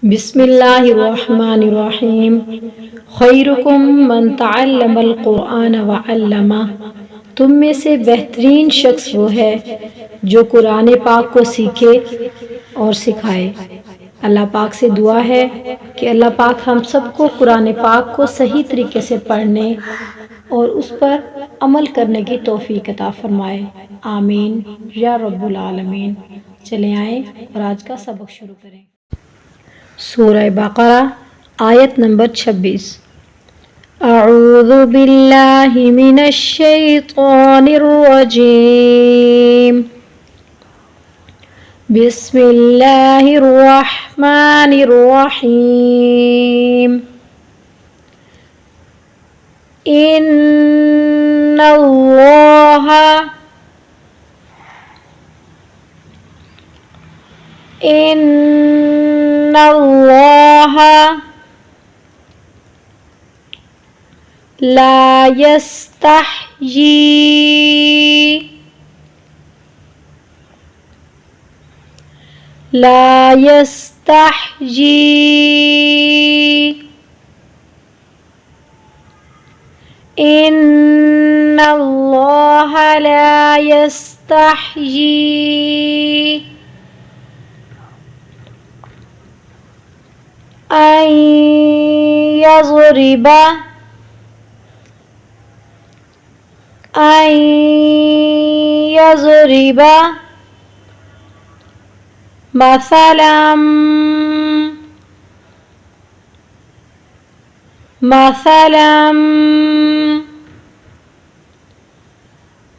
बिस्मिल्लाहिर्रहमानिर्रहीम। खैरुकुम मन तअल्लमल कुरआन व अल्लमा। तुम में से बेहतरीन शख्स वो है जो कुरान पाक को सीखे और सिखाए। अल्लाह पाक से दुआ है कि अल्लाह पाक हम सबको कुरान पाक को सही तरीके से पढ़ने और उस पर अमल करने की तौफीक अता फरमाए। आमीन या रब्बुल आलमीन। चले आए और आज का सबक शुरू करें। सूरह बकरा आयत नंबर 26। अऊज़ु बिल्लाहि मिनश शैतानिर रजीम। बिस्मिल्लाहिर रहमानिर रहीम। इन्नल्लाह ला यस्तहयी इन्नल्लाह ला यस्तहयी अन यज़रिबा मसलन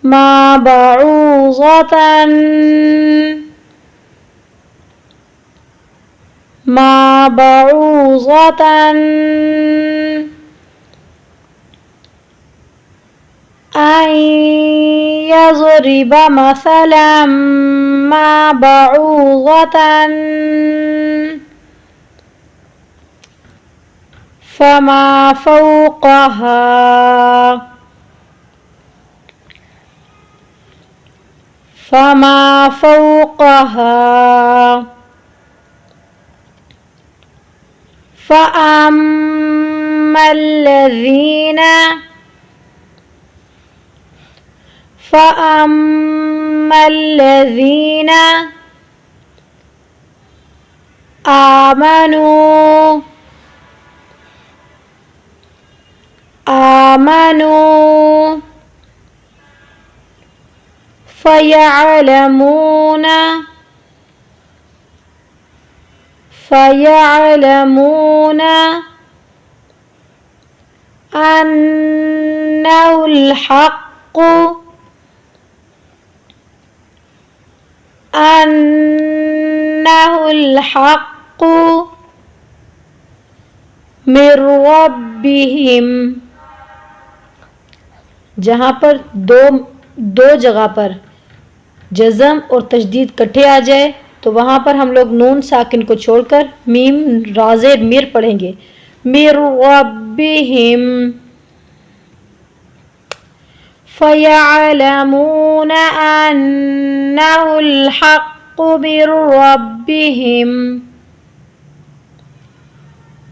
मा बऊज़तन अन यज़रिबा मसलन मा बऊज़तन फमा फ़ौक़हा फ़अम्मा الذين आमनू फयअलमून अन्नहुल हक़्क़ु मिर रब्बिहिम। जहाँ पर दो जगह पर जज़म और तशदीद इकट्ठे आ जाए तो वहाँ पर हम लोग नून साकिन को छोड़कर मीम राज़े मिर पढ़ेंगे। मिर रब्बिहिम फयअलमून अन्नहुल हक़्क़ु मिर रब्बिहिम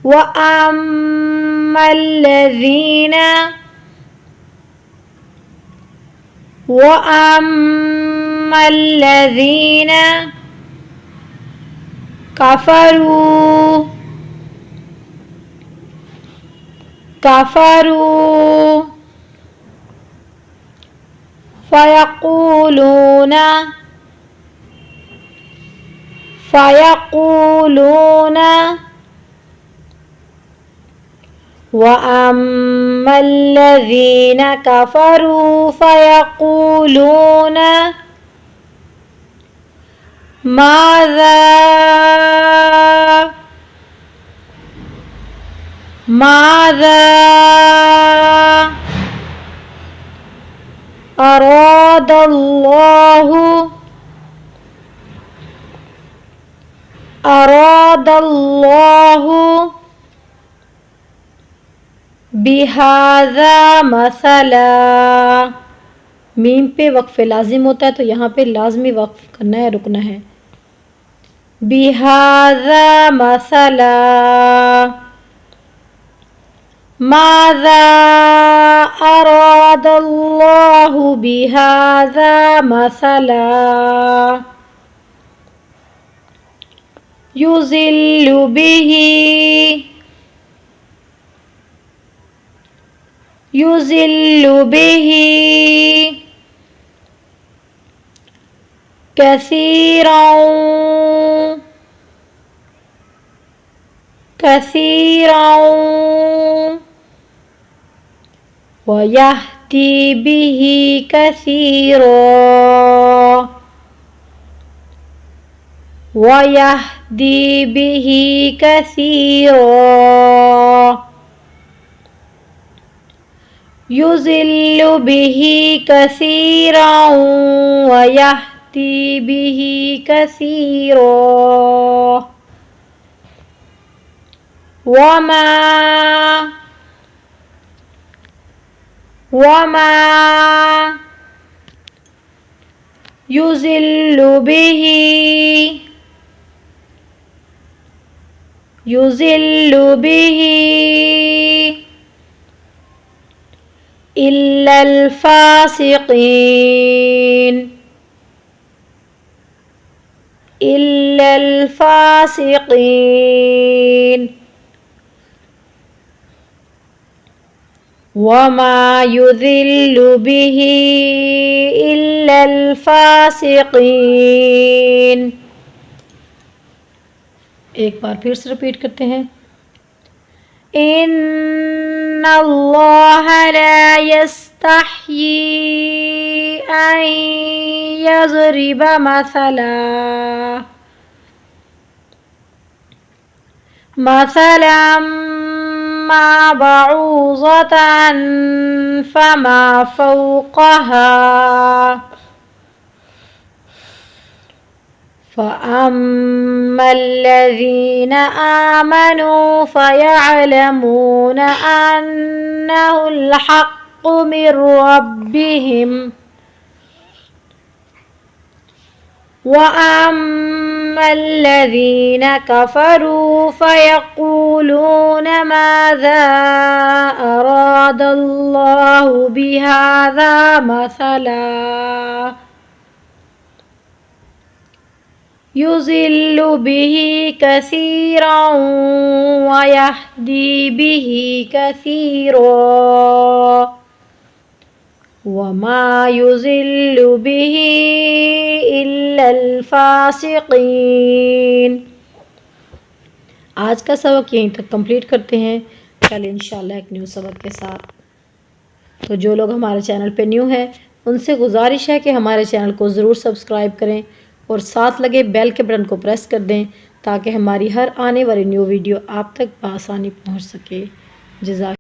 व अम्मल लज़ीन कफ़रू फयक़ूलून वअम्मा الذين كفروا فيقولون ماذا أراد الله बिहाज़ा मसला। मीम पे वक्फ़ लाजिम होता है तो यहाँ पे लाजमी वक्फ़ करना है, रुकना है। बिहाज़ा मसला माज़ा अरादल्लाहु बिहाज़ा मसला युज़िल्लु बिही कसीरन व यहदी बिही कसीरा युज़िल्लु बिही कसीरन व यहदी बिही कसीरा वमा युज़िल्लु बिही इल्लल फासिकीन वमा युज़िल्लु बिही इल्लल फासिकीन। एक बार फिर से रिपीट करते हैं। इन्नल्लाह ला यस्तहयी अन यज़रिबा मसलन मा बऊज़तन फमा फ़ौक़हा फ़अम्मल्लज़ीन आमनू फ़यअलमून अन्नहुल हक़्क़ु मिर रब्बिहिम वअम्मल्लज़ीन कफ़रू फ़यक़ूलून माज़ा अरादल्लाहु बिहाज़ा मसला युज़िल्लु बिही कसीरन व यहदी बिही कसीरा वमा युज़िल्लु बिही इल्लल फासिकीन। आज का सबक यहीं तक कंप्लीट करते हैं, कल इंशाल्लाह एक न्यू सबक के साथ। तो जो लोग हमारे चैनल पे न्यू हैं उनसे गुजारिश है कि हमारे चैनल को ज़रूर सब्सक्राइब करें और साथ लगे बेल के बटन को प्रेस कर दें ताकि हमारी हर आने वाली न्यू वीडियो आप तक आसानी पहुंच सके। जज़ाक